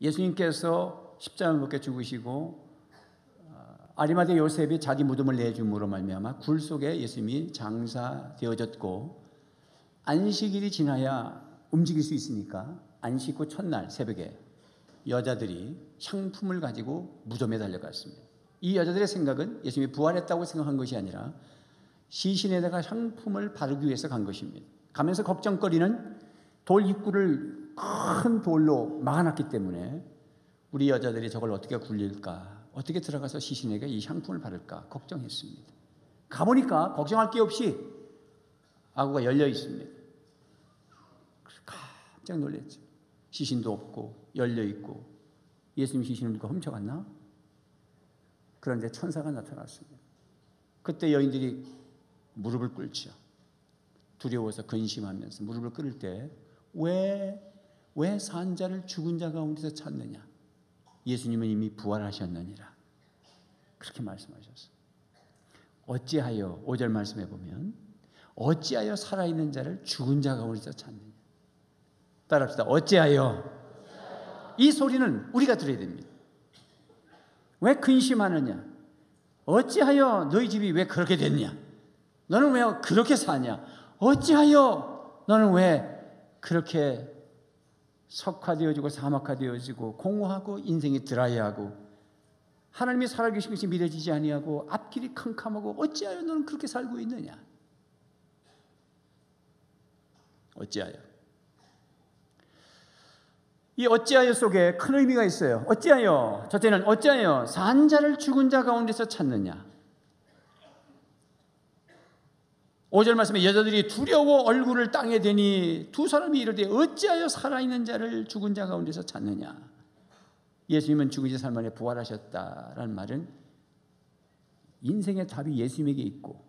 예수님께서 십자가를 못 죽으시고 아리마대 요셉이 자기 무덤을 내줌으로 말미암아 굴 속에 예수님이 장사되어졌고, 안식일이 지나야 움직일 수 있으니까 안식 후 첫날 새벽에 여자들이 향품을 가지고 무덤에 달려갔습니다. 이 여자들의 생각은 예수님이 부활했다고 생각한 것이 아니라 시신에다가 향품을 바르기 위해서 간 것입니다. 가면서 걱정거리는 돌 입구를 큰 돌로 막아놨기 때문에 우리 여자들이 저걸 어떻게 굴릴까, 어떻게 들어가서 시신에게 이 향품을 바를까 걱정했습니다. 가보니까 걱정할 게 없이 아구가 열려 있습니다. 깜짝 놀랐죠. 시신도 없고 열려 있고, 예수님 시신을 누가 훔쳐갔나? 그런데 천사가 나타났습니다. 그때 여인들이 무릎을 꿇죠. 두려워서 근심하면서 무릎을 꿇을 때 왜 산자를 죽은 자 가운데서 찾느냐? 예수님은 이미 부활하셨느니라. 그렇게 말씀하셨어요. 어찌하여, 5절 말씀해 보면 어찌하여 살아있는 자를 죽은 자 가운데서 찾느냐? 따라합시다. 어찌하여. 이 소리는 우리가 들어야 됩니다. 왜 근심하느냐? 어찌하여 너희 집이 왜 그렇게 됐냐? 너는 왜 그렇게 사냐? 어찌하여 너는 왜 그렇게 석화되어지고 사막화되어지고 공허하고 인생이 드라이하고 하나님이 살아계신 것이 믿어지지 아니하고 앞길이 캄캄하고 어찌하여 너는 그렇게 살고 있느냐? 어찌하여. 이 어찌하여 속에 큰 의미가 있어요. 어찌하여, 첫째는 어찌하여 산 자를 죽은 자 가운데서 찾느냐? 5절 말씀에 여자들이 두려워 얼굴을 땅에 대니 두 사람이 이르되 어찌하여 살아있는 자를 죽은 자 가운데서 찾느냐? 예수님은 죽은 지 3일 만에 부활하셨다라는 말은 인생의 답이 예수님에게 있고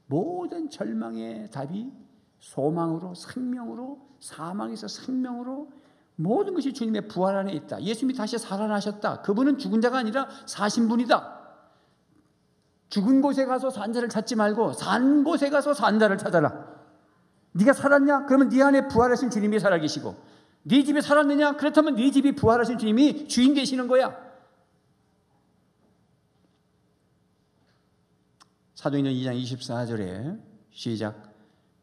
모든 절망의 답이 소망으로, 생명으로, 사망에서 생명으로 모든 것이 주님의 부활 안에 있다. 예수님이 다시 살아나셨다. 그분은 죽은 자가 아니라 사신 분이다. 죽은 곳에 가서 산 자를 찾지 말고 산 곳에 가서 산 자를 찾아라. 네가 살았냐? 그러면 네 안에 부활하신 주님이 살아계시고, 네 집에 살았느냐? 그렇다면 네 집이 부활하신 주님이 주인 되시는 거야. 사도행전 2장 24절에 시작.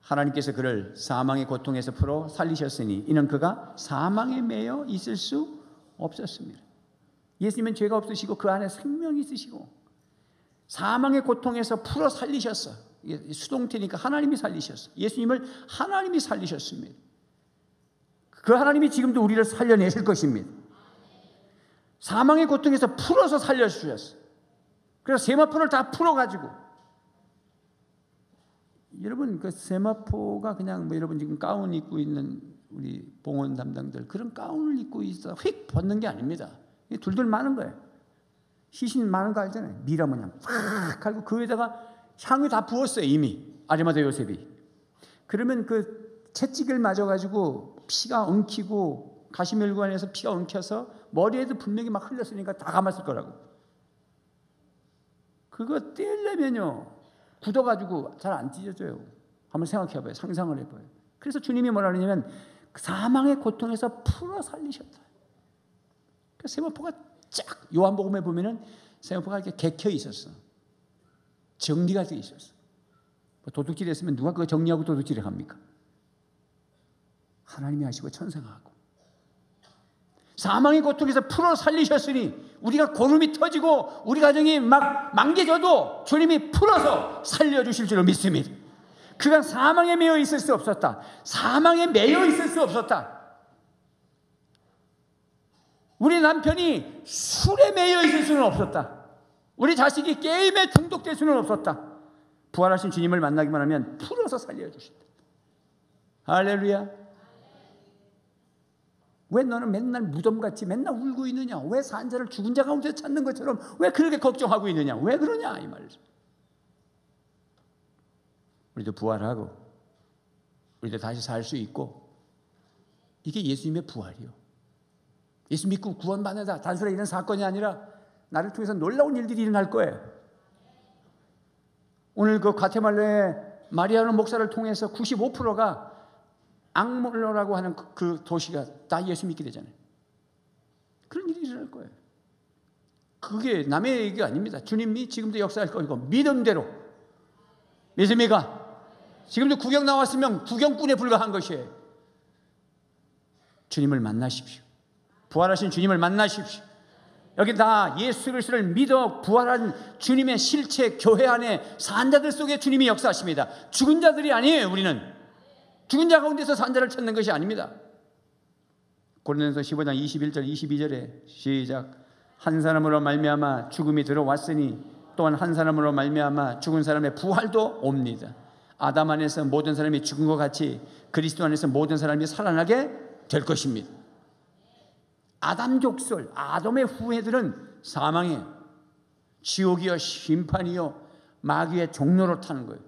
하나님께서 그를 사망의 고통에서 풀어 살리셨으니 이는 그가 사망에 매여 있을 수 없었습니다. 예수님은 죄가 없으시고 그 안에 생명이 있으시고 사망의 고통에서 풀어 살리셨어. 수동태니까 하나님이 살리셨어. 예수님을 하나님이 살리셨습니다. 그 하나님이 지금도 우리를 살려내실 것입니다. 사망의 고통에서 풀어서 살려주셨어. 그래서 세마포를 다 풀어가지고, 여러분 그 세마포가 그냥 여러분 지금 가운 입고 있는 우리 봉헌 담당들 그런 가운을 입고 있어 휙 벗는 게 아닙니다. 둘둘 마는 거예요. 시신 많은 거 알잖아요. 미라 모양 팍 하고 그 위에다가 향을 다 부었어요. 이미 아리마대 요셉이. 그러면 그 채찍을 맞아가지고 피가 엉키고 가시멸관에서 피가 엉켜서 머리에도 분명히 막 흘렸으니까 다 감았을 거라고. 그거 떼려면요 굳어가지고 잘 안 찢어져요. 한번 생각해봐요. 상상을 해봐요. 그래서 주님이 뭐라 그러냐면 사망의 고통에서 풀어 살리셨다. 그 세마포가 쫙 요한복음에 보면은 세마포가 이렇게 개켜 있었어. 정리가 되어 있었어. 도둑질 했으면 누가 그거 정리하고 도둑질을 합니까? 하나님이 하시고 천사가 하고. 사망의 고통에서 풀어 살리셨으니 우리가 고름이 터지고 우리 가정이 막 망개져도 주님이 풀어서 살려주실 줄로 믿습니다. 그가 사망에 매여 있을 수 없었다. 사망에 매여 있을 수 없었다. 우리 남편이 술에 매여 있을 수는 없었다. 우리 자식이 게임에 중독될 수는 없었다. 부활하신 주님을 만나기만 하면 풀어서 살려주신다. 할렐루야. 왜 너는 맨날 무덤같이 맨날 울고 있느냐? 왜 산 자를 죽은 자 가운데 찾는 것처럼 왜 그렇게 걱정하고 있느냐? 왜 그러냐? 이 말이죠. 우리도 부활하고 우리도 다시 살 수 있고, 이게 예수님의 부활이요. 예수 믿고 구원받는다. 단순히 이런 사건이 아니라 나를 통해서 놀라운 일들이 일어날 거예요. 오늘 그 과테말라의 마리아노 목사를 통해서 95%가 앙몰로라고 하는 그 도시가 다 예수 믿게 되잖아요. 그런 일이 일어날 거예요. 그게 남의 얘기가 아닙니다. 주님이 지금도 역사할 거고 믿음대로. 믿습니까? 지금도 구경 나왔으면 구경꾼에 불과한 것이에요. 주님을 만나십시오. 부활하신 주님을 만나십시오. 여기 다 예수 그리스도를 믿어 부활한 주님의 실체 교회 안에 산 자들 속에 주님이 역사하십니다. 죽은 자들이 아니에요. 우리는 죽은 자 가운데서 산 자를 찾는 것이 아닙니다. 고린도서 15장 21절 22절에 시작. 한 사람으로 말미암아 죽음이 들어왔으니 또한 한 사람으로 말미암아 죽은 사람의 부활도 옵니다. 아담 안에서 모든 사람이 죽은 것 같이 그리스도 안에서 모든 사람이 살아나게 될 것입니다. 아담 족설, 아담의 후예들은 사망이에요. 지옥이요 심판이요 마귀의 종로로 타는 거예요.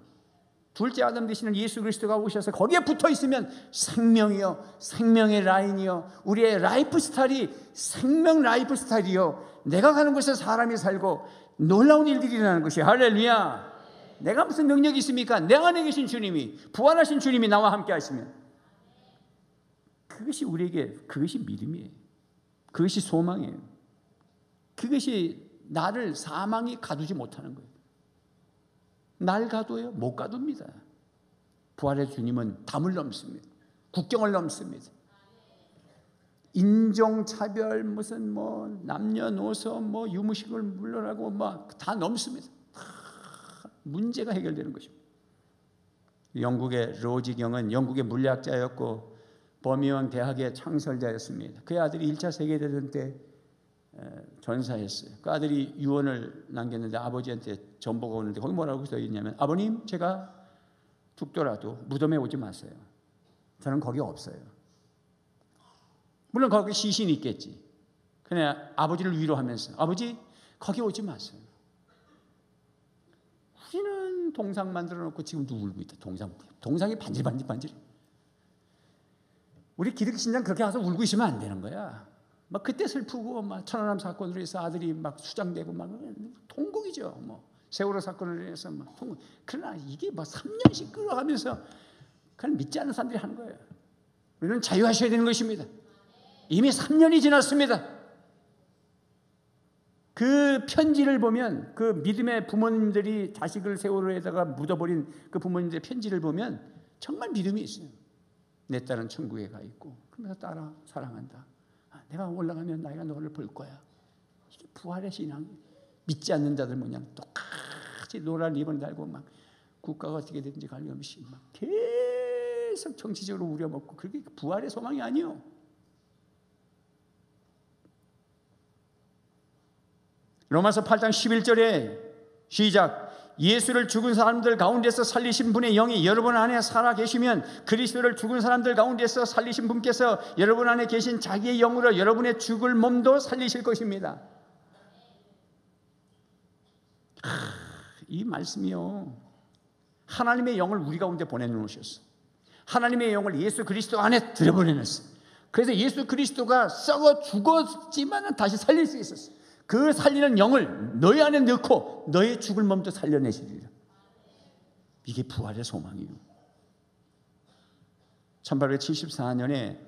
둘째 아담 되시는 예수 그리스도가 오셔서 거기에 붙어 있으면 생명이요, 생명의 라인이요, 우리의 라이프 스타일이 생명 라이프 스타일이요, 내가 가는 곳에 사람이 살고 놀라운 일들이 일어나는 것이 할렐루야. 내가 무슨 능력이 있습니까? 내 안에 계신 주님이, 부활하신 주님이 나와 함께 하시면 그것이 우리에게, 그것이 믿음이에요. 그것이 소망이에요. 그것이 나를 사망이 가두지 못하는 거예요. 날 가둬요? 못 가둡니다. 부활의 주님은 담을 넘습니다. 국경을 넘습니다. 인종차별, 무슨 뭐 남녀노소, 뭐 유무식을 물러나고 막 다 넘습니다. 다 문제가 해결되는 것입니다. 영국의 로지경은 영국의 물리학자였고 버밍엄 대학의 창설자였습니다. 그의 아들이 1차 세계대전 때 전사했어요. 그 아들이 유언을 남겼는데 아버지한테 전보가 오는데 거기 뭐라고 써 있냐면, 아버님, 제가 죽더라도 무덤에 오지 마세요. 저는 거기 없어요. 물론 거기 시신이 있겠지. 그냥 아버지를 위로하면서, 아버지, 거기 오지 마세요. 우리는 동상 만들어 놓고 지금도 울고 있다. 동상이 반질반질. 우리 기독교 신장 그렇게 가서 울고 있으면 안 되는 거야. 막 그때 슬프고, 막 천안함 사건으로 해서 아들이 막 수장되고 막 통곡이죠. 뭐 세월호 사건을 해서 막 통곡. 그러나 이게 막 3년씩 끌어가면서 그냥 믿지 않는 사람들이 하는 거예요. 우리는 자유하셔야 되는 것입니다. 이미 3년이 지났습니다. 그 편지를 보면, 그 믿음의 부모님들이 자식을 세월호에다가 묻어버린 그 부모님들의 편지를 보면 정말 믿음이 있어요. 내 딸은 천국에 가 있고, 그러면서 딸아 사랑한다. 내가 올라가면 나이가 너를 볼 거야. 이게 부활의 신앙. 믿지 않는 자들 모양 똑같이 노란 리본 달고 막 국가가 어떻게 되든지 관계없이 막 계속 정치적으로 우려먹고, 그게 부활의 소망이 아니요. 로마서 8장 11절에 시작. 예수를 죽은 사람들 가운데서 살리신 분의 영이 여러분 안에 살아 계시면 그리스도를 죽은 사람들 가운데서 살리신 분께서 여러분 안에 계신 자기의 영으로 여러분의 죽을 몸도 살리실 것입니다. 이 말씀이요, 하나님의 영을 우리 가운데 보내놓으셨어. 하나님의 영을 예수 그리스도 안에 들여보내놨어. 그래서 예수 그리스도가 썩어 죽었지만 다시 살릴 수 있었어. 그 살리는 영을 너희 안에 넣고 너의 죽을 몸도 살려내시리라. 이게 부활의 소망이에요. 1874년에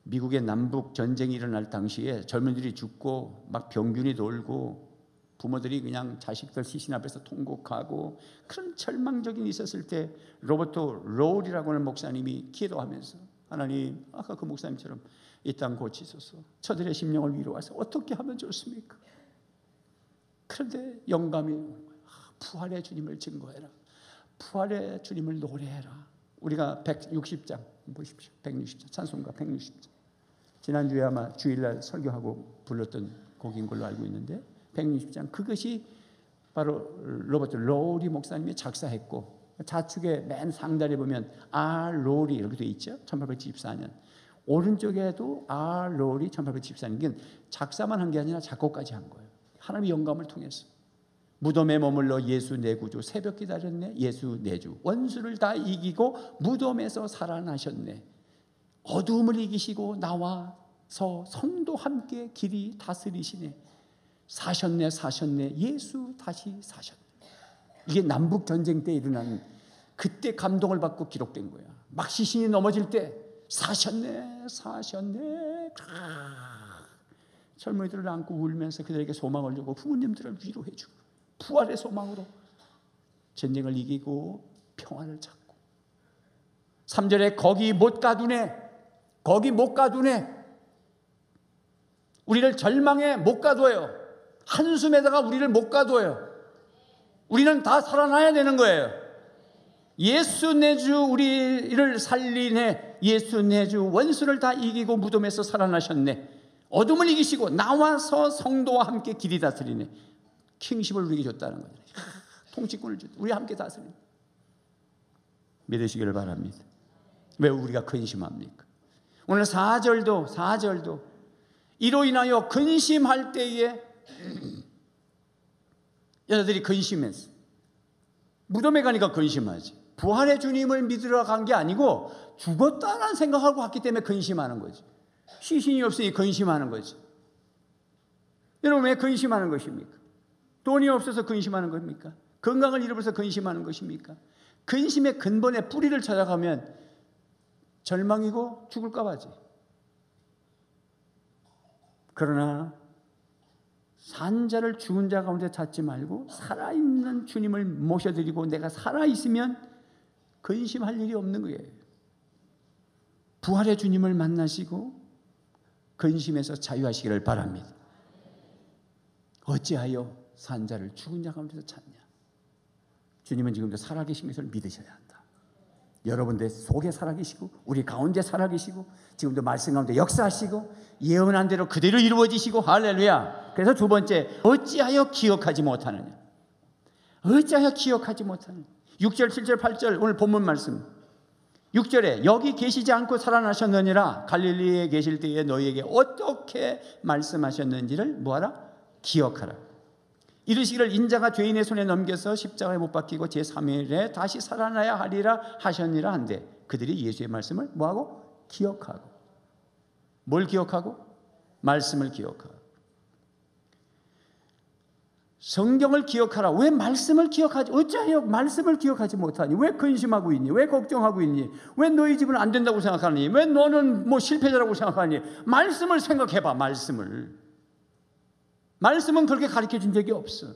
미국의 남북 전쟁이 일어날 당시에 젊은이들이 죽고 막 병균이 돌고 부모들이 그냥 자식들 시신 앞에서 통곡하고 그런 절망적인 있었을 때, 로버트 로울이라고 하는 목사님이 기도하면서, 하나님, 아까 그 목사님처럼 이 땅 고치소서, 저들의 심령을 위로하셔서 어떻게 하면 좋습니까? 그런데 영감이 부활의 주님을 증거해라. 부활의 주님을 노래해라. 우리가 160장 보십시오. 160장 찬송가 160장. 지난주에 아마 주일날 설교하고 불렀던 곡인 걸로 알고 있는데 160장, 그것이 바로 로버트 로리 목사님이 작사했고, 좌측에 맨 상단에 보면 R 로리 이렇게 돼 있죠. 1874년. 오른쪽에도 R 로리 1874년. 이건 작사만 한 게 아니라 작곡까지 한 거예요. 하나님의 영감을 통해서. 무덤에 머물러 예수 내 구주, 새벽 기다렸네 예수 내 주, 원수를 다 이기고 무덤에서 살아나셨네, 어두움을 이기시고 나와서 성도 함께 길이 다스리시네, 사셨네 예수 다시 사셨네. 이게 남북 전쟁 때 일어난, 그때 감동을 받고 기록된 거야. 막 시신이 넘어질 때 사셨네 젊은이들을 안고 울면서 그들에게 소망을 주고 부모님들을 위로해 주고 부활의 소망으로 전쟁을 이기고 평화를 찾고 3절에 거기 못 가두네. 거기 못 가두네. 우리를 절망에 못 가둬요. 한숨에다가 우리를 못 가둬요. 우리는 다 살아나야 되는 거예요. 예수 내주 우리를 살리네. 예수 내주 원수를 다 이기고 무덤에서 살아나셨네. 어둠을 이기시고 나와서 성도와 함께 길이 다스리네. 킹십을 우리에게 줬다는 거예요. 통치권을 줬다. 우리 함께 다스리네. 믿으시기를 바랍니다. 왜 우리가 근심합니까? 오늘 4절도 이로 인하여 근심할 때에 여자들이 근심했어. 무덤에 가니까 근심하지. 부활의 주님을 믿으러 간 게 아니고 죽었다는 생각하고 갔기 때문에 근심하는 거지. 시신이 없으니 근심하는 거지. 여러분 왜 근심하는 것입니까? 돈이 없어서 근심하는 겁니까? 건강을 잃어버려서 근심하는 것입니까? 근심의 근본의 뿌리를 찾아가면 절망이고 죽을까 봐지. 그러나 산자를 죽은 자 가운데 찾지 말고 살아있는 주님을 모셔드리고 내가 살아있으면 근심할 일이 없는 거예요. 부활의 주님을 만나시고 근심에서 자유하시기를 바랍니다. 어찌하여 산자를 죽은 자 가운데서 찾냐? 주님은 지금도 살아계신 것을 믿으셔야 한다. 여러분들 속에 살아계시고 우리 가운데 살아계시고 지금도 말씀 가운데 역사하시고 예언한 대로 그대로 이루어지시고 할렐루야. 그래서 두 번째, 어찌하여 기억하지 못하느냐? 어찌하여 기억하지 못하느냐? 6절, 7절, 8절 오늘 본문 말씀 6절에 여기 계시지 않고 살아나셨느니라. 갈릴리에 계실 때에 너희에게 어떻게 말씀하셨는지를 뭐하라? 기억하라. 이르시기를 인자가 죄인의 손에 넘겨서 십자가에 못 박히고 제3일에 다시 살아나야 하리라 하셨니라 한데 그들이 예수의 말씀을 뭐하고? 기억하고. 뭘 기억하고? 말씀을 기억하고. 성경을 기억하라. 왜 말씀을 기억하지? 어찌하여 말씀을 기억하지 못하니? 왜 근심하고 있니? 왜 걱정하고 있니? 왜 너희 집은 안 된다고 생각하니? 왜 너는 뭐 실패자라고 생각하니? 말씀을 생각해봐. 말씀은 그렇게 가르쳐준 적이 없어.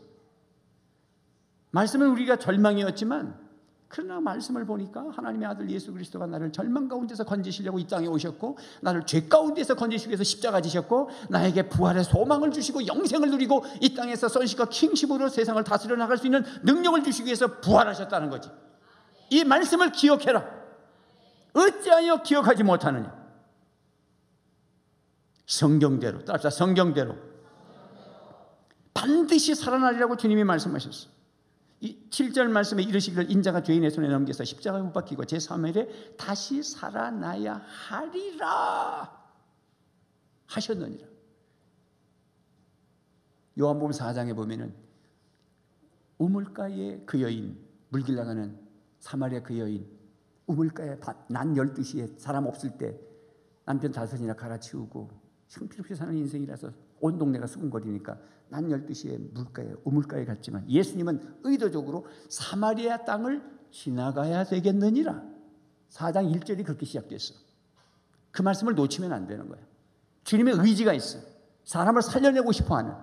말씀은 우리가 절망이었지만 그러나 말씀을 보니까 하나님의 아들 예수 그리스도가 나를 절망 가운데서 건지시려고 이 땅에 오셨고 나를 죄 가운데서 건지시기 위해서 십자가 지셨고 나에게 부활의 소망을 주시고 영생을 누리고 이 땅에서 sonship과 kingship으로 세상을 다스려 나갈 수 있는 능력을 주시기 위해서 부활하셨다는 거지. 이 말씀을 기억해라. 어찌하여 기억하지 못하느냐? 성경대로 따라합시다. 성경대로 반드시 살아나리라고 주님이 말씀하셨어요. 이 7절 말씀에 이르시기를 인자가 죄인의 손에 넘겨서 십자가에 못 박히고 제3일에 다시 살아나야 하리라 하셨느니라. 요한복음 4장에 보면은 우물가에 그 여인, 물길 나가는 사마리아 그 여인, 우물가에 낮 12시에 사람 없을 때 남편 5이나 갈아치우고 형편없이 사는 인생이라서 온 동네가 수군거리니까 낮 12시에 우물가에 갔지만 예수님은 의도적으로 사마리아 땅을 지나가야 되겠느니라. 4장 1절이 그렇게 시작됐어. 그 말씀을 놓치면 안 되는 거예요. 주님의 의지가 있어. 사람을 살려내고 싶어하는.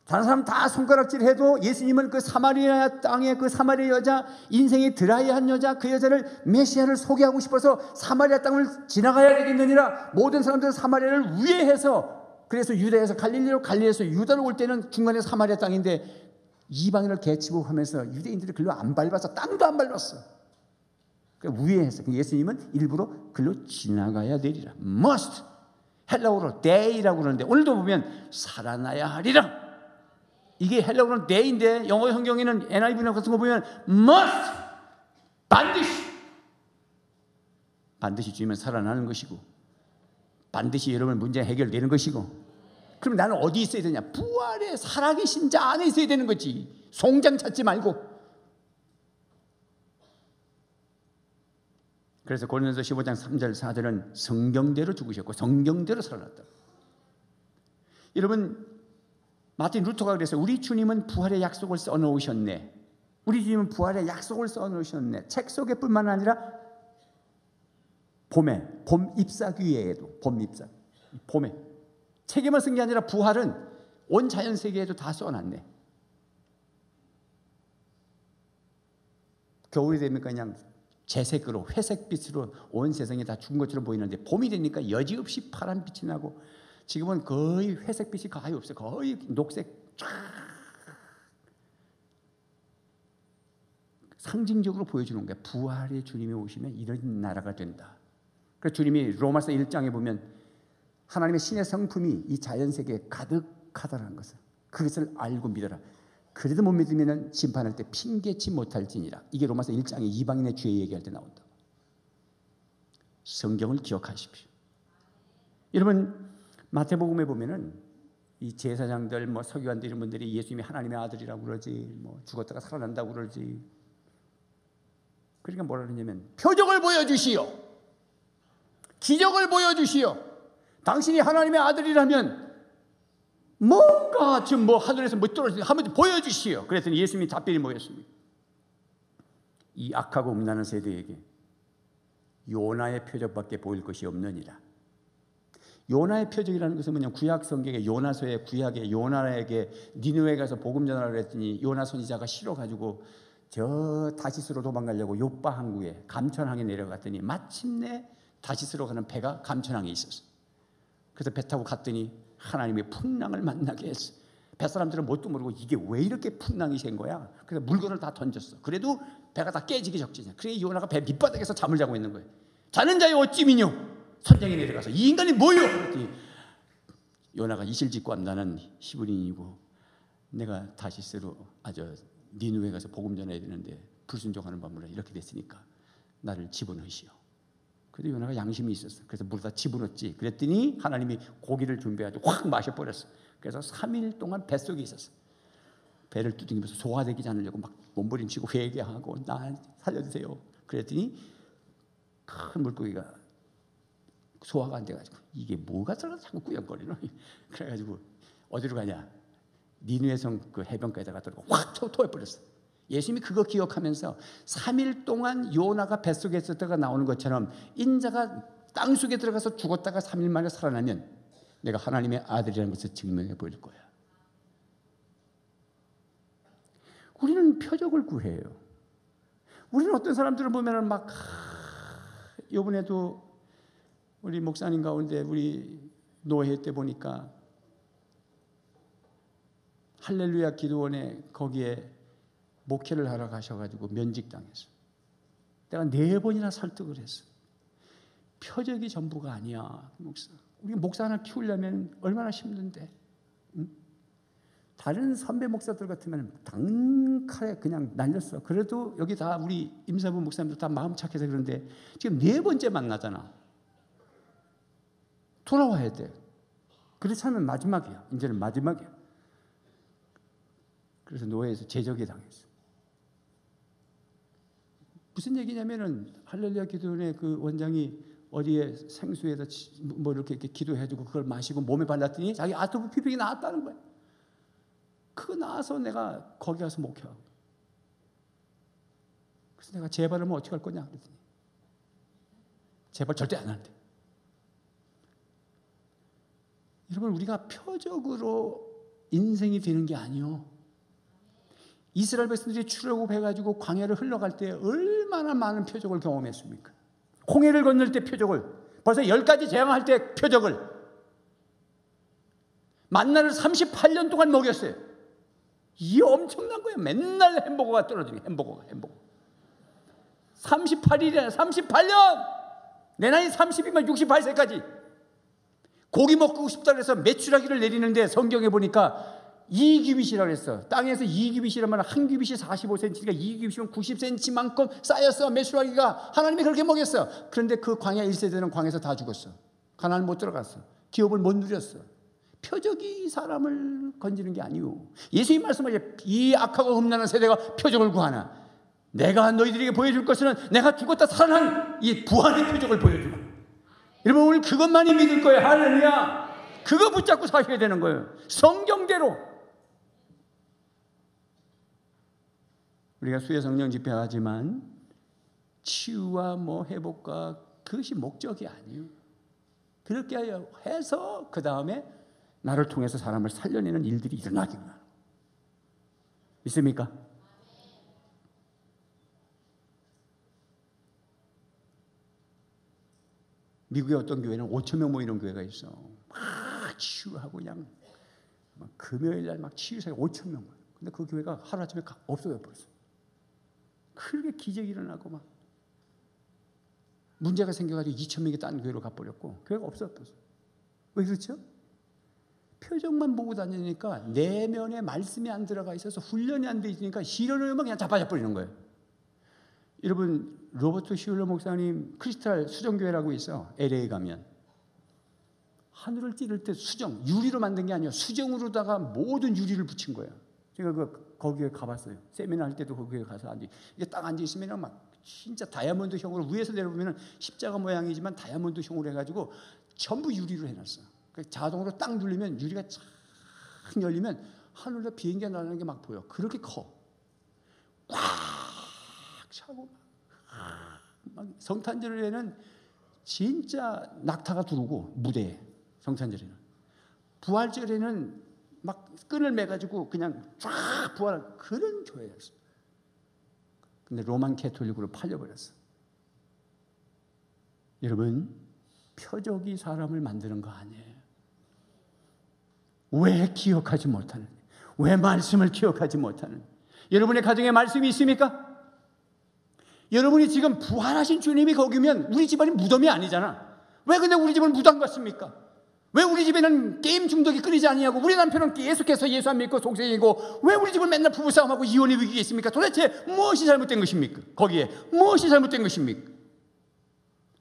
다른 사람 다 손가락질해도 예수님은 그 사마리아 땅의 그 사마리아 여자, 인생이 드라이한 여자, 그 여자를 메시아를 소개하고 싶어서 사마리아 땅을 지나가야 되겠느니라. 모든 사람들은 사마리아를 우회해서 그래서 유다에서 갈릴리로 갈릴리에서 유다로 올 때는 중간에 사마리아 땅인데 이방인을 개치복하면서 유대인들이 글로 안 밟아서 땅도 안 밟았어. 그러니까 우회해서 예수님은 일부러 글로 지나가야 되리라. must. 헬라어로 day라고 그러는데 오늘도 보면 살아나야 하리라. 이게 헬라어로는 day인데 영어 성경에는 NIV 같은 거 보면 must. 반드시 주님은 살아나는 것이고 반드시 여러분 문제 해결되는 것이고 그럼 나는 어디 있어야 되냐? 부활의 살아계신 자 안에 있어야 되는 거지. 송장 찾지 말고. 그래서 고린도서 15장 3절 4절은 성경대로 죽으셨고 성경대로 살아났다. 여러분 마틴 루터가 그래서 우리 주님은 부활의 약속을 써놓으셨네. 우리 주님은 부활의 약속을 써놓으셨네. 책 속에 뿐만 아니라 봄 잎사귀에도 봄에 책에만 쓴 게 아니라 부활은 온 자연 세계에도 다 써놨네. 겨울이 되니까 그냥 재색으로 회색빛으로 온 세상이 다 죽은 것처럼 보이는데 봄이 되니까 여지없이 파란빛이 나고 지금은 거의 회색빛이 거의 없어요. 거의 녹색 쫙 상징적으로 보여주는 거예요. 부활의 주님이 오시면 이런 나라가 된다. 그래서 주님이 로마서 1장에 보면 하나님의 신의 성품이 이 자연세계에 가득하다는 것을, 그것을 알고 믿어라. 그래도 못 믿으면 심판할 때 핑계치 못할지니라. 이게 로마서 1장에 이방인의 죄 얘기할 때 나온다. 성경을 기억하십시오. 여러분, 마태복음에 보면은 이 제사장들, 뭐 서기관들 이런 분들이 예수님이 하나님의 아들이라고 그러지, 뭐 죽었다가 살아난다고 그러지. 그러니까 뭐라 그러냐면 표적을 보여주시오, 기적을 보여주시오. 당신이 하나님의 아들이라면 뭔가 지금 뭐 하늘에서 뭐 떨어지는 한번 보여주시오. 그랬더니 예수님이 답변이 뭐였습니까? 이 악하고 음란한 세대에게 요나의 표적밖에 보일 것이 없느니라. 요나의 표적이라는 것은 뭐냐면 구약 성경의 요나서의 구약의 요나에게 니느웨에 가서 복음 전하라고 했더니 요나 선지자가 싫어가지고 저 다시스로 도망가려고 요빠 항구에 감천항에 내려갔더니 마침내 다시스로 가는 배가 감천항에 있었어. 그래서 배 타고 갔더니 하나님의 풍랑을 만나게 했어. 뱃사람들은 뭣도 모르고 이게 왜 이렇게 풍랑이 생 거야. 그래서 물건을 다 던졌어. 그래도 배가 다 깨지기 적지냐. 그래 요나가 배 밑바닥에서 잠을 자고 있는 거예요. 자는 자여 어찌미뇨. 선장이 내려가서 이 인간이 뭐요? 그랬더니 요나가 이실직고 나는 히브리인이고 내가 다시스로 니느웨 가서 복음 전해야 되는데 불순종하는 밤으로 이렇게 됐으니까 나를 집어넣으시오. 그래도 요나가 양심이 있었어. 그래서 물에다 집어넣었지. 그랬더니 하나님이 고기를 준비해가지고 확 마셔버렸어. 그래서 3일 동안 뱃속에 있었어. 배를 두둥이면서 소화되지 않으려고 막 몸부림치고 회개하고 나 살려주세요. 그랬더니 큰 물고기가 소화가 안 돼가지고 이게 뭐가 들어가서 자꾸 꾸역거리노. 그래가지고 어디로 가냐, 니느웨 성 그 해변가에다가 들어가 확 토해버렸어. 예수님이 그거 기억하면서 3일 동안 요나가 뱃속에 있었다가 나오는 것처럼 인자가 땅속에 들어가서 죽었다가 3일 만에 살아나면 내가 하나님의 아들이라는 것을 증명해 보일 거야. 우리는 표적을 구해요. 우리는 어떤 사람들을 보면 막 이번에도 우리 목사님 가운데 우리 노회 때 보니까 할렐루야 기도원에 거기에 목회를 하러 가셔가지고 면직당했어. 내가 4번이나 설득을 했어. 표적이 전부가 아니야, 목사. 우리 목사 하나 키우려면 얼마나 힘든데. 응? 다른 선배 목사들 같으면 단칼에 그냥 날렸어. 그래도 여기 다 우리 임사부 목사님들 다 마음 착해서 그런데 지금 4번째 만나잖아. 돌아와야 돼. 그렇지 않으면 마지막이야. 이제는 마지막이야. 그래서 노예에서 제적이 당했어. 무슨 얘기냐면은 할렐루야 기도원의 그 원장이 어디에 생수에다 뭐 이렇게 기도해주고 그걸 마시고 몸에 발랐더니 자기 아토피병이 나았다는 거야. 그거 나와서 내가 거기 가서 목회하고. 그래서 내가 재발하면 어떻게 할 거냐 그랬더니 재발 절대 안 한대. 여러분, 우리가 표적으로 인생이 되는 게 아니요. 이스라엘 백성들이 출애굽해가지고 광야를 흘러갈 때 얼마나 많은 표적을 경험했습니까? 홍해를 건널 때 표적을, 벌써 10가지 재앙할 때 표적을, 만나를 38년 동안 먹였어요. 이게 엄청난 거예요. 맨날 햄버거가 떨어지는 햄버거. 38일이나 38년! 내 나이 30이면 68세까지 고기 먹고 싶다 그래서 메추라기를 내리는데 성경에 보니까 2규빗이라고 했어. 땅에서 2규빗이라면 한 규빗이 45cm니까 2규빗이면 90cm만큼 쌓였어. 메추라기가. 하나님이 그렇게 먹였어. 그런데 그 광야 1세대는 광야에서 다 죽었어. 가나안 못 들어갔어. 기업을 못 누렸어. 표적이 사람을 건지는 게 아니오. 예수님 말씀하시죠. 이 악하고 흠나는 세대가 표적을 구하나. 내가 너희들에게 보여줄 것은 내가 죽었다 살아난 이 부활의 표적을 보여주고. 여러분, 오늘 그것만이 믿을 거예요. 할렐루야. 그거 붙잡고 사셔야 되는 거예요. 성경대로. 우리가 수요 성령 집회하지만 치유와 뭐 회복과 그것이 목적이 아니에요. 그렇게 해서 그 다음에 나를 통해서 사람을 살려내는 일들이 일어나기만. 믿습니까? 미국의 어떤 교회는 5천 명 모이는 교회가 있어. 막 치유하고 그냥 막 금요일 날 막 치유사가 5천 명. 근데 그 교회가 하루아침에 없어져 버렸어. 크게 기적이 일어나고 막 문제가 생겨가지고 2천 명이 딴 교회로 가버렸고 교회가 없어졌어. 왜 그렇죠? 표정만 보고 다니니까 내면에 말씀이 안 들어가 있어서 훈련이 안 돼 있으니까 실현을 하면 그냥 자빠져 버리는 거예요. 여러분, 로버트 슐러 목사님 크리스탈 수정교회라고 있어. LA 가면 하늘을 찌를 때 수정, 유리로 만든 게 아니에요. 수정으로다가 모든 유리를 붙인 거예요. 제가 거기에 가봤어요. 세미나 할 때도 거기에 가서 이게 딱 앉아 있으면 막 진짜 다이아몬드형으로 위에서 내려보면 십자가 모양이지만 다이아몬드형으로 해가지고 전부 유리로 해놨어. 자동으로 딱 눌리면 유리가 쫙 열리면 하늘로 비행기가 날아가는 게 막 보여. 그렇게 커. 꽉 차고 막 성탄절에는 진짜 낙타가 두르고 무대에 성탄절에는 부활절에는 막 끈을 매가지고 그냥 쫙 부활 그런 교회였어. 근데 로만 캐톨릭으로 팔려버렸어. 여러분, 표적이 사람을 만드는 거 아니에요. 왜 기억하지 못하는? 왜 말씀을 기억하지 못하는? 여러분의 가정에 말씀이 있습니까? 여러분이 지금 부활하신 주님이 거기면 우리 집안이 무덤이 아니잖아. 왜 근데 우리 집은 무덤 같습니까? 왜 우리 집에는 게임 중독이 끊이지 아니하고 우리 남편은 계속해서 예수 안 믿고 속생이고 왜 우리 집은 맨날 부부싸움하고 이혼의 위기가 있습니까? 도대체 무엇이 잘못된 것입니까? 거기에 무엇이 잘못된 것입니까?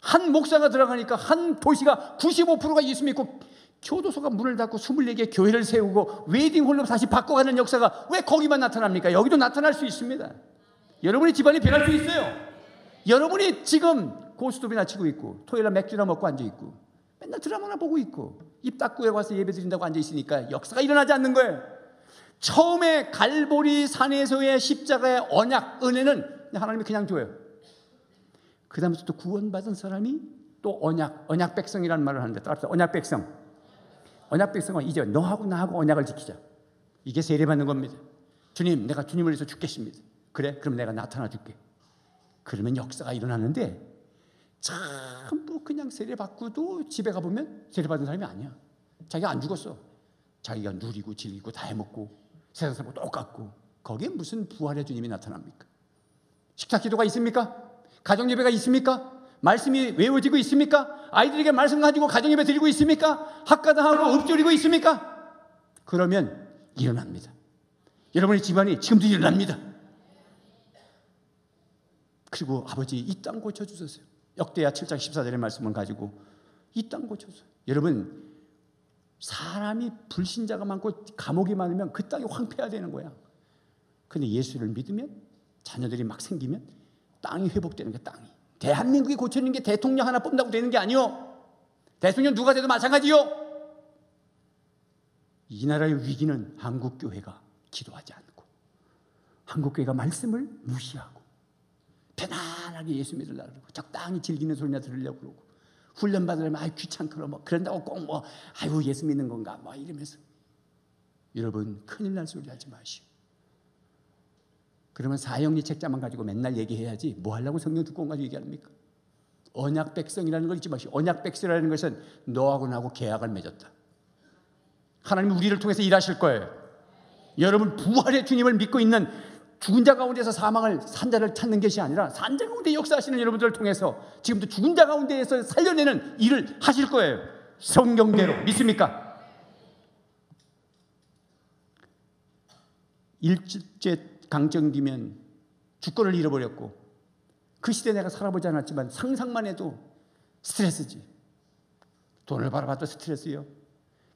한 목사가 들어가니까 한 도시가 95%가 예수 믿고 교도소가 문을 닫고 24개 교회를 세우고 웨딩홀로 다시 바꿔가는 역사가 왜 거기만 나타납니까? 여기도 나타날 수 있습니다. 여러분의 집안이 변할 수 있어요. 여러분이 지금 고스톱이나 치고 있고 토요일날 맥주나 먹고 앉아있고 맨날 드라마나 보고 있고 입 닫고 와서 예배 드린다고 앉아있으니까 역사가 일어나지 않는 거예요. 처음에 갈보리 산에서의 십자가의 언약, 은혜는 하나님이 그냥 줘요. 그 다음부터 또 구원받은 사람이 또 언약 백성이라는 말을 하는데 따라서 언약 백성. 언약 백성은 이제 너하고 나하고 언약을 지키자. 이게 세례받는 겁니다. 주님, 내가 주님을 위해서 죽겠습니다. 그래? 그럼 내가 나타나 줄게. 그러면 역사가 일어나는데 전부 그냥 세례받고도 집에 가보면 세례받은 사람이 아니야. 자기가 안 죽었어. 자기가 누리고 즐기고 다 해먹고 세상 사람하고 똑같고 거기에 무슨 부활의 주님이 나타납니까? 식사기도가 있습니까? 가정예배가 있습니까? 말씀이 외워지고 있습니까? 아이들에게 말씀 가지고 가정예배 드리고 있습니까? 학가당하고 읊조리고 있습니까? 그러면 일어납니다. 여러분의 집안이 지금도 일어납니다. 그리고 아버지 이 땅 고쳐주셨어요. 역대하 7장 14절의 말씀을 가지고 이 땅 고쳐주세요. 여러분, 사람이 불신자가 많고 감옥이 많으면 그 땅이 황폐화되는 거야. 근데 예수를 믿으면 자녀들이 막 생기면 땅이 회복되는 거야. 땅이. 대한민국이 고쳐지는 게 대통령 하나 뽑는다고 되는 게 아니요. 대통령 누가 돼도 마찬가지요. 이 나라의 위기는 한국교회가 기도하지 않고 한국교회가 말씀을 무시하고 편안하게 예수 믿으려고 그러고 적당히 즐기는 소리나 들으려고 그러고 훈련 받으려면 귀찮고 뭐 그런다고 꼭 뭐 아유 예수 믿는 건가 뭐 이러면서 여러분 큰일 날 소리 하지 마시오. 그러면 사형리 책자만 가지고 맨날 얘기해야지 뭐 하려고 성경 두꺼운 가지고 얘기합니까? 언약 백성이라는 걸 잊지 마시오. 언약 백성이라는 것은 너하고 나하고 계약을 맺었다. 하나님은 우리를 통해서 일하실 거예요. 여러분 부활의 주님을 믿고 있는 죽은 자 가운데서 사망을 산자를 찾는 것이 아니라 산자 가운데 역사하시는 여러분들을 통해서 지금도 죽은 자 가운데에서 살려내는 일을 하실 거예요. 성경대로 믿습니까? 일제 강점기면 주권을 잃어버렸고 그 시대에 내가 살아보지 않았지만 상상만 해도 스트레스지. 돈을 벌어봐도 스트레스요.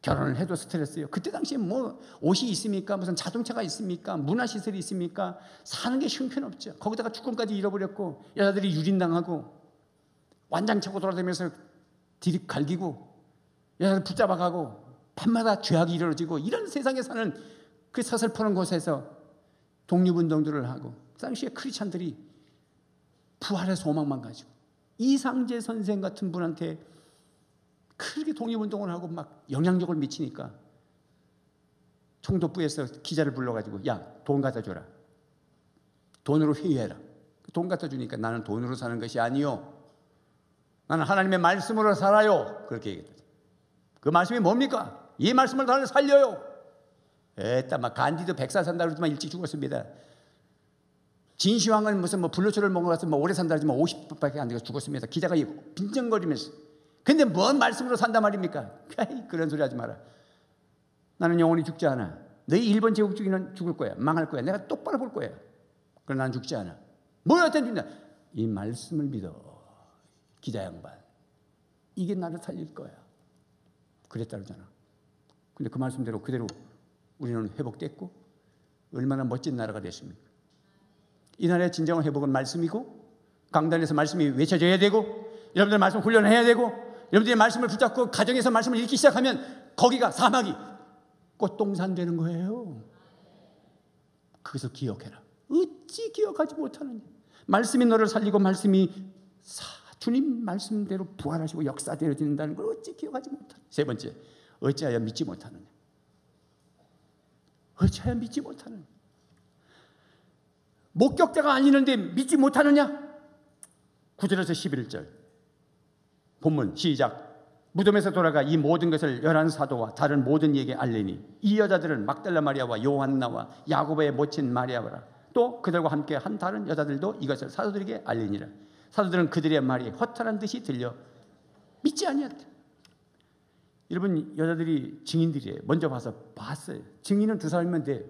결혼을 해도 스트레스요. 그때 당시에 뭐 옷이 있습니까? 무슨 자동차가 있습니까? 문화시설이 있습니까? 사는 게 형편없죠. 거기다가 주권까지 잃어버렸고 여자들이 유린당하고 완장차고 돌아다니면서 디립 갈기고 여자들 붙잡아가고 밤마다 죄악이 이루어지고 이런 세상에 사는 그 서슬퍼런 곳에서 독립운동들을 하고 그 당시에 크리스찬들이 부활의 소망만 가지고 이상재 선생 같은 분한테 그렇게 독립운동을 하고 막 영향력을 미치니까 총독부에서 기자를 불러가지고 야, 돈 갖다 줘라. 돈으로 회유해라. 돈 갖다 주니까 나는 돈으로 사는 것이 아니요, 나는 하나님의 말씀으로 살아요. 그렇게 얘기했다. 그 말씀이 뭡니까? 이 말씀을 나를 살려요. 에따 막 간디도 100살 산다 그러지만 일찍 죽었습니다. 진시황은 무슨 불로초를 먹어서 오래 산다 그러지만 50밖에 안 되고 죽었습니다. 기자가 빈정거리면서. 근데 뭔 말씀으로 산단 말입니까? 그런 소리 하지 마라. 나는 영원히 죽지 않아. 너희 일본 제국 주기는 죽을 거야. 망할 거야. 내가 똑바로 볼 거야. 그러나 난 죽지 않아. 뭐였든 죽냐? 이 말씀을 믿어. 기자 양반. 이게 나를 살릴 거야. 그랬다 그러잖아. 근데 그 말씀대로 그대로 우리는 회복됐고 얼마나 멋진 나라가 됐습니까? 이 나라의 진정한 회복은 말씀이고 강단에서 말씀이 외쳐져야 되고 여러분들 말씀 훈련해야 되고 여러분들이 말씀을 붙잡고 가정에서 말씀을 읽기 시작하면 거기가 사막이 꽃동산 되는 거예요. 그것을 기억해라. 어찌 기억하지 못하느냐. 말씀이 너를 살리고 말씀이 주님 말씀대로 부활하시고 역사되어진다는 걸 어찌 기억하지 못하느냐. 세 번째, 어찌하여 믿지 못하느냐. 어찌하여 믿지 못하느냐. 목격자가 아니는데 믿지 못하느냐. 9절에서 11절 본문 시작. 무덤에서 돌아가 이 모든 것을 11사도와 다른 모든 이에게 알리니 이 여자들은 막달라 마리아와 요한나와 야고보의 모친 마리아라 또 그들과 함께 한 다른 여자들도 이것을 사도들에게 알리니라. 사도들은 그들의 말이 허탄한 듯이 들려 믿지 아니었다. 여러분, 여자들이 증인들이에요. 먼저 봐서 봤어요. 증인은 두 사람이면 돼.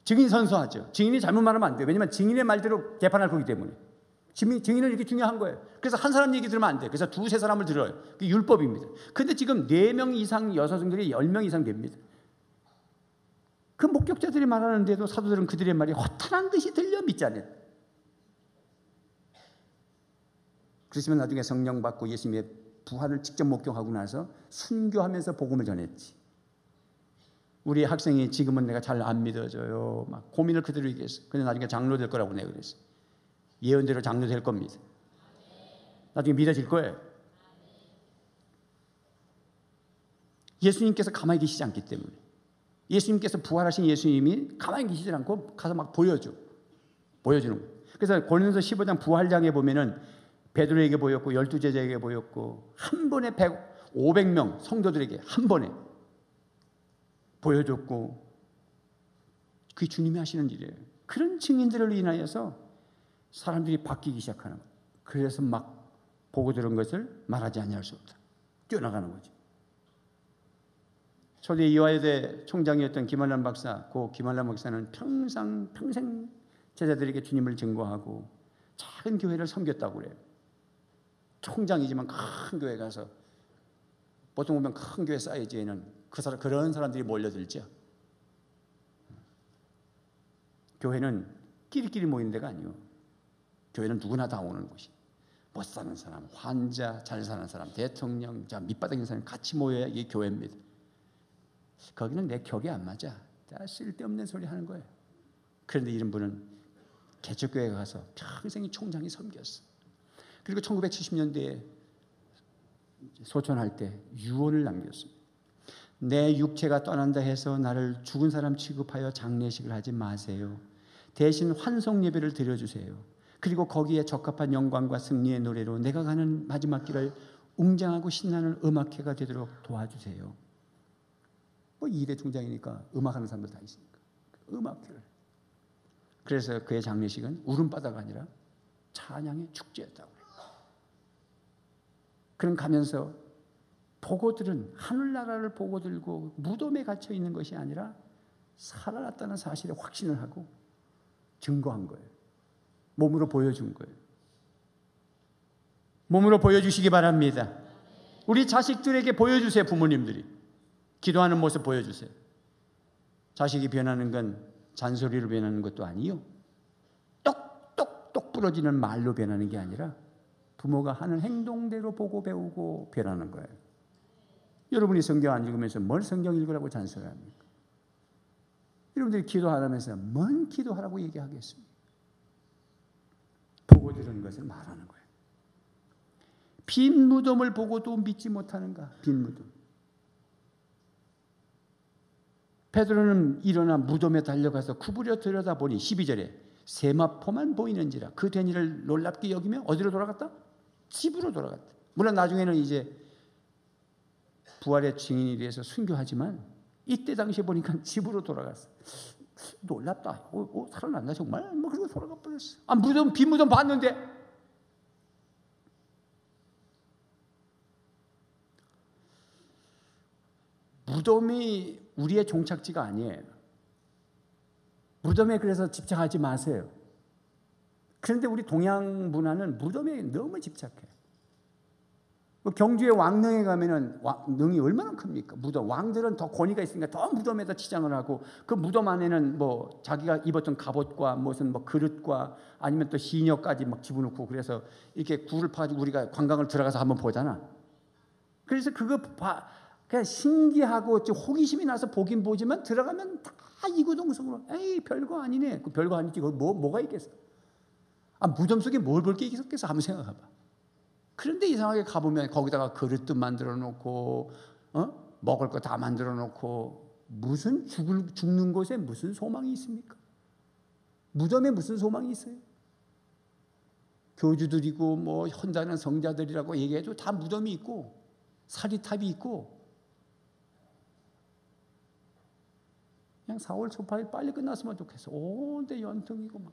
증인 선서하죠. 증인이 잘못 말하면 안 돼요. 왜냐하면 증인의 말대로 재판할 거기 때문에. 증인은 이렇게 중요한 거예요. 그래서 한 사람 얘기 들으면 안 돼요. 그래서 두세 사람을 들어요. 그게 율법입니다. 근데 지금 4명 이상 여성들이 10명 이상 됩니다. 그 목격자들이 말하는데도 사도들은 그들의 말이 허탄한 듯이 들려 믿지 않아요. 그렇지만 나중에 성령 받고 예수님의 부활을 직접 목격하고 나서 순교하면서 복음을 전했지. 우리 학생이 지금은 내가 잘 안 믿어져요. 막 고민을 그대로 얘기했어. 근데 나중에 장로 될 거라고 내가 그랬어. 예언대로 장로 될 겁니다. 나중에 믿어질 거예요. 예수님께서 가만히 계시지 않기 때문에. 예수님께서 부활하신 예수님이 가만히 계시지 않고 가서 막 보여주는 거예요. 그래서 고린도서 15장 부활장에 보면은 베드로에게 보였고 12제자에게 보였고 한 번에 500명 성도들에게 한 번에 보여줬고 그게 주님이 하시는 일이에요. 그런 증인들을 인하여서 사람들이 바뀌기 시작하는 거예요. 그래서 막 보고 들은 것을 말하지 아니할 수 없다. 뛰어나가는 거죠. 초대 이화여대 총장이었던 김한란 박사, 그 김한란 박사는 평생 제자들에게 주님을 증거하고 작은 교회를 섬겼다고 그래요. 총장이지만 큰 교회 가서 보통 보면 큰 교회 사이즈에는 그런 사람들이 몰려들죠. 교회는 끼리끼리 모이는 데가 아니에요. 교회는 누구나 다 오는 곳이. 못 사는 사람, 환자, 잘 사는 사람, 대통령, 밑바닥에 있는 사람이 같이 모여야 이게 교회입니다. 거기는 내 격에 안 맞아. 다 쓸데없는 소리 하는 거예요. 그런데 이런 분은 개척교회에 가서 평생이 총장이 섬겼어. 그리고 1970년대에 소천할 때 유언을 남겼습니다. 내 육체가 떠난다 해서 나를 죽은 사람 취급하여 장례식을 하지 마세요. 대신 환송 예배를 드려주세요. 그리고 거기에 적합한 영광과 승리의 노래로 내가 가는 마지막 길을 웅장하고 신나는 음악회가 되도록 도와주세요. 뭐 2대 총장이니까 음악하는 사람들 다 있으니까 음악회를. 그래서 그의 장례식은 울음바다가 아니라 찬양의 축제였다고 해요. 그럼 가면서 보고들은 하늘나라를 보고 들고 무덤에 갇혀 있는 것이 아니라 살아났다는 사실에 확신을 하고 증거한 거예요. 몸으로 보여준 거예요. 몸으로 보여주시기 바랍니다. 우리 자식들에게 보여주세요. 부모님들이 기도하는 모습 보여주세요. 자식이 변하는 건 잔소리로 변하는 것도 아니요, 똑똑똑 부러지는 말로 변하는 게 아니라 부모가 하는 행동대로 보고 배우고 변하는 거예요. 여러분이 성경 안 읽으면서 뭘 성경 읽으라고 잔소리합니까? 여러분들이 기도 안 하면서 뭔 기도하라고 얘기하겠습니까? 보고 들은 것을 말하는 거예요. 빈 무덤을 보고도 믿지 못하는가? 빈 무덤. 베드로는 일어나 무덤에 달려가서 구부려 들여다보니 12절에 세마포만 보이는지라 그 된 일을 놀랍게 여기며 어디로 돌아갔다? 집으로 돌아갔다. 물론 나중에는 이제 부활의 증인이 돼서 순교하지만 이때 당시에 보니까 집으로 돌아갔어. 놀랍다. 살아났나 정말? 그리고 돌아가 버렸어. 빈 무덤 봤는데. 무덤이 우리의 종착지가 아니에요. 무덤에 그래서 집착하지 마세요. 그런데 우리 동양 문화는 무덤에 너무 집착해. 경주의 왕릉에 가면은 능이 얼마나 큽니까? 무덤. 왕들은 더 권위가 있으니까 더 무덤에다 치장을 하고 그 무덤 안에는 뭐 자기가 입었던 갑옷과 무슨 뭐 그릇과 아니면 또 시녀까지 막 집어넣고 그래서 이렇게 굴을 파가지고 우리가 관광을 들어가서 한번 보잖아. 그래서 그거 그냥 신기하고 호기심이 나서 보긴 보지만 들어가면 다 이구동성으로 에이 별거 아니네. 그 별거 아니지. 뭐가 있겠어? 무덤 속에 뭘 볼 게 있었겠어? 한번 생각해봐. 그런데 이상하게 가보면 거기다가 그릇도 만들어 놓고 먹을 거 다 만들어 놓고 무슨 죽는 곳에 무슨 소망이 있습니까? 무덤에 무슨 소망이 있어요? 교주들이고 뭐 헌다는 성자들이라고 얘기해도 다 무덤이 있고 사리탑이 있고 그냥 4월 초파일 빨리 끝났으면 좋겠어. 온데 연통이고 막.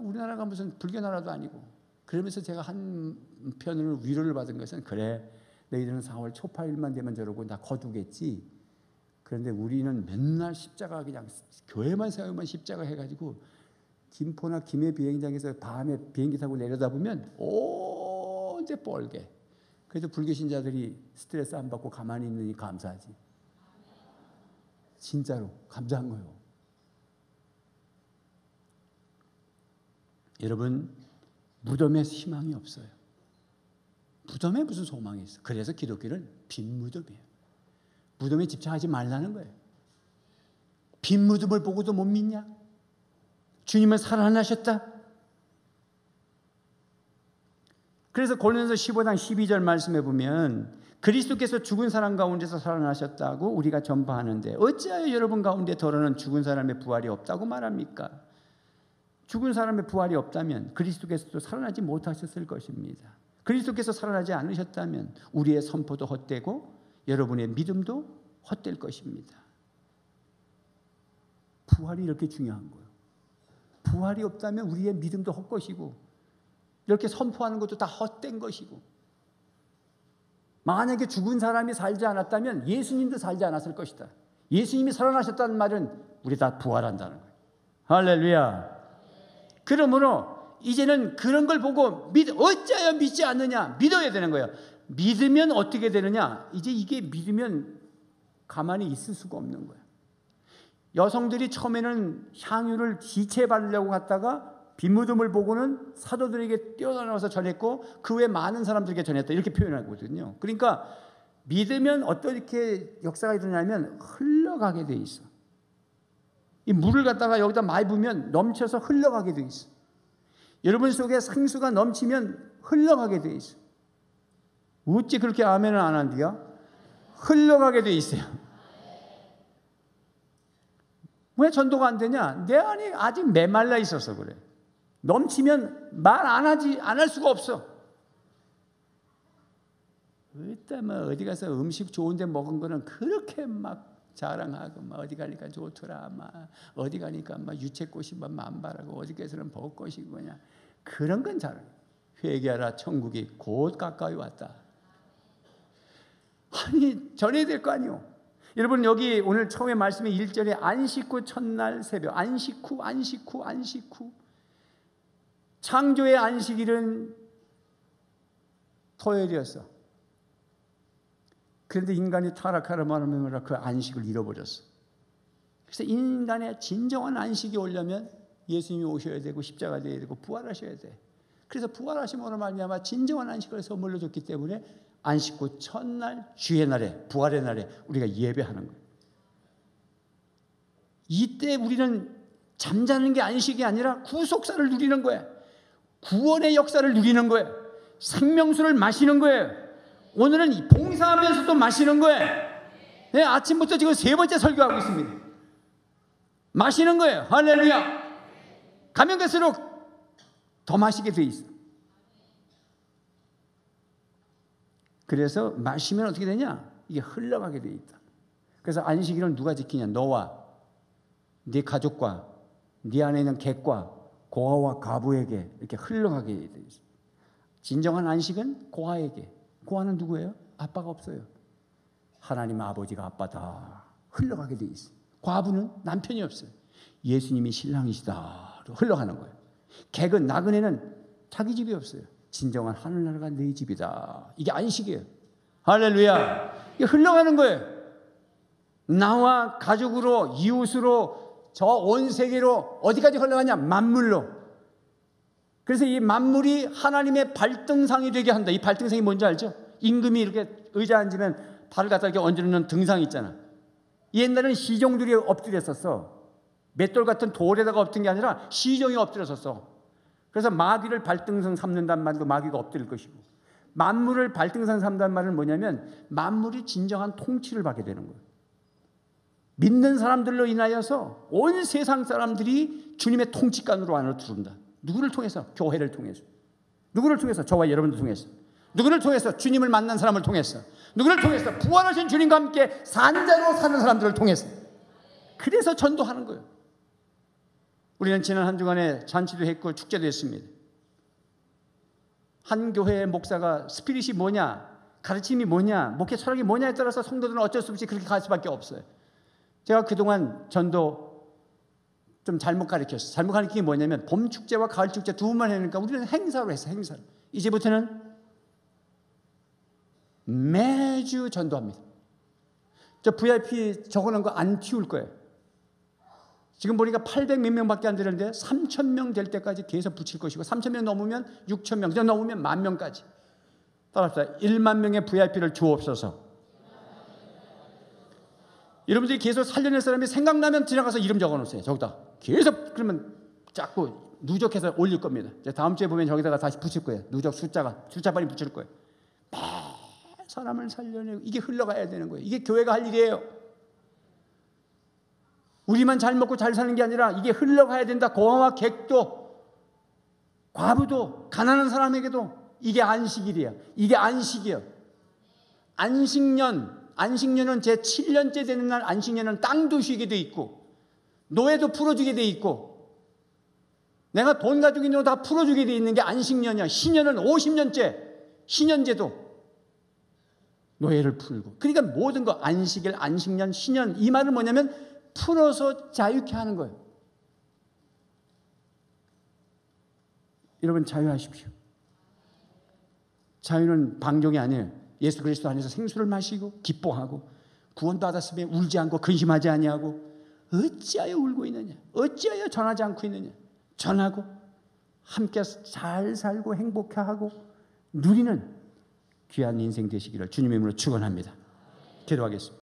우리나라가 무슨 불교 나라도 아니고. 그러면서 제가 한편으로 위로를 받은 것은 그래 너희들은 4월 초파일만 되면 저러고 나 거두겠지. 그런데 우리는 맨날 십자가 그냥 교회만 세우면 십자가 해가지고 김포나 김해 비행장에서 밤에 비행기 타고 내려다보면 온데 뻘게. 그래도 불교 신자들이 스트레스 안 받고 가만히 있으니 감사하지. 진짜로 감사한 거예요. 여러분 무덤에 희망이 없어요. 무덤에 무슨 소망이 있어? 그래서 기독교는 빈 무덤이에요. 무덤에 집착하지 말라는 거예요. 빈 무덤을 보고도 못 믿냐? 주님은 살아나셨다. 그래서 고린도서 15장 12절 말씀해 보면 그리스도께서 죽은 사람 가운데서 살아나셨다고 우리가 전파하는데 어찌하여 여러분 가운데 더러는 죽은 사람의 부활이 없다고 말합니까? 죽은 사람의 부활이 없다면 그리스도께서도 살아나지 못하셨을 것입니다. 그리스도께서 살아나지 않으셨다면 우리의 선포도 헛되고 여러분의 믿음도 헛될 것입니다. 부활이 이렇게 중요한 거예요. 부활이 없다면 우리의 믿음도 헛것이고 이렇게 선포하는 것도 다 헛된 것이고 만약에 죽은 사람이 살지 않았다면 예수님도 살지 않았을 것이다. 예수님이 살아나셨다는 말은 우리 다 부활한다는 거예요. 할렐루야. 그러므로 이제는 그런 걸 보고 어찌하여 믿지 않느냐? 믿어야 되는 거예요. 믿으면 어떻게 되느냐? 이제 이게 믿으면 가만히 있을 수가 없는 거예요. 여성들이 처음에는 향유를 지체에 바르려고 갔다가 빈무덤을 보고는 사도들에게 뛰어나와서 전했고 그 외에 많은 사람들에게 전했다. 이렇게 표현하거든요. 그러니까 믿으면 어떻게 역사가 일어나냐면 흘러가게 돼 있어. 이 물을 갖다가 여기다 많이 부으면 넘쳐서 흘러가게 돼 있어. 여러분 속에 생수가 넘치면 흘러가게 돼 있어. 어찌 그렇게 아멘을 안 한디야? 흘러가게 돼 있어요. 왜 전도가 안 되냐? 내 안이 아직 메말라 있어서 그래. 넘치면 말 안 할 수가 없어. 일단 어디 가서 음식 좋은데 먹은 거는 그렇게 막 자랑하고 막 어디 가니까 좋더라, 막 어디 가니까 막 유채꽃이 막 만발하고 어디 가서는 벚꽃이 그냥 그런 건 자랑. 회개하라, 천국이 곧 가까이 왔다. 아니 전해야 될 거 아니요. 여러분 여기 오늘 처음에 말씀의 1절에 안식 후 첫날 새벽, 안식 후 창조의 안식일은 토요일이었어. 그런데 인간이 타락하려 말하면 그 안식을 잃어버렸어. 그래서 인간의 진정한 안식이 오려면 예수님이 오셔야 되고 십자가 되어야 되고 부활하셔야 돼. 그래서 부활하심으로 말미암아 진정한 안식을 선물로 줬기 때문에 안식 후 첫날 주의 날에 부활의 날에 우리가 예배하는 거예요. 이때 우리는 잠자는 게 안식이 아니라 구속사를 누리는 거예요. 구원의 역사를 누리는 거예요. 생명수를 마시는 거예요. 오늘은 봉사하면서도 마시는 거예요. 네, 아침부터 지금 3번째 설교하고 있습니다. 마시는 거예요. 할렐루야. 가면 갈수록 더 마시게 돼 있어. 그래서 마시면 어떻게 되냐? 이게 흘러가게 돼 있다. 그래서 안식일은 누가 지키냐? 너와 네 가족과 네 안에 있는 객과 고아와 과부에게 이렇게 흘러가게 돼 있어. 진정한 안식은 고아에게. 고아는 누구예요? 아빠가 없어요. 하나님 아버지가 아빠다. 흘러가게 돼 있어. 과부는 남편이 없어요. 예수님이 신랑이시다. 흘러가는 거예요. 객은 나그네는 자기 집이 없어요. 진정한 하늘나라가 네 집이다. 이게 안식이에요. 할렐루야. 이게 흘러가는 거예요. 나와 가족으로 이웃으로 저 온 세계로 어디까지 흘러가냐? 만물로. 그래서 이 만물이 하나님의 발등상이 되게 한다. 이 발등상이 뭔지 알죠? 임금이 이렇게 의자 앉으면 발을 갖다 이렇게 얹어놓는 등상 있잖아. 옛날에는 시종들이 엎드렸었어. 맷돌 같은 돌에다가 엎드린 게 아니라 시종이 엎드렸었어. 그래서 마귀를 발등상 삼는단 말도 마귀가 엎드릴 것이고, 만물을 발등상 삼는 말은 뭐냐면 만물이 진정한 통치를 받게 되는 거예요. 믿는 사람들로 인하여서 온 세상 사람들이 주님의 통치관으로 안으로 들어온다. 누구를 통해서? 교회를 통해서. 누구를 통해서? 저와 여러분을 통해서. 누구를 통해서? 주님을 만난 사람을 통해서. 누구를 통해서? 부활하신 주님과 함께 산자로 사는 사람들을 통해서. 그래서 전도하는 거예요. 우리는 지난 한 주간에 잔치도 했고 축제도 했습니다. 한 교회의 목사가 스피릿이 뭐냐, 가르침이 뭐냐, 목회 철학이 뭐냐에 따라서 성도들은 어쩔 수 없이 그렇게 갈 수밖에 없어요. 제가 그동안 전도 좀 잘못 가르쳤어요. 잘못 가르친 게 뭐냐면 봄 축제와 가을 축제 두 번만 해니까 우리는 행사로 했어요. 행사로. 이제부터는 매주 전도합니다. 저 VIP 적어놓은 거 안 튀울 거예요. 지금 보니까 800 몇 명밖에 안 되는데 3,000명 될 때까지 계속 붙일 것이고, 3,000명 넘으면 6,000명, 저 넘으면 10,000명까지. 따라합시다. 1만 명의 VIP를 주옵소서. 여러분들이 계속 살려낼 사람이 생각나면 지나가서 이름 적어놓으세요. 저기다 계속. 그러면 자꾸 누적해서 올릴 겁니다. 다음 주에 보면 저기다가 다시 붙일 거예요. 누적 숫자빨리 붙일 거예요. 매 사람을 살려내고 이게 흘러가야 되는 거예요. 이게 교회가 할 일이에요. 우리만 잘 먹고 잘 사는 게 아니라 이게 흘러가야 된다. 고아와 객도 과부도 가난한 사람에게도 이게 안식일이야. 이게 안식이에요. 안식년은 제 7년째 되는 날 안식년은 땅도 쉬게 돼 있고 노예도 풀어주게 돼 있고 내가 돈 가지고 있는 거 다 풀어주게 돼 있는 게 안식년이야. 신년은 50년째 신년제도 노예를 풀고. 그러니까 모든 거 안식일, 안식년, 신년 이 말은 뭐냐면 풀어서 자유케 하는 거예요. 여러분 자유하십시오. 자유는 방종이 아니에요. 예수 그리스도 안에서 생수를 마시고 기뻐하고 구원받았으면 울지 않고 근심하지 아니하고 어찌하여 울고 있느냐, 어찌하여 전하지 않고 있느냐. 전하고 함께 잘 살고 행복해하고 누리는 귀한 인생 되시기를 주님의 이름으로 축원합니다. 기도하겠습니다.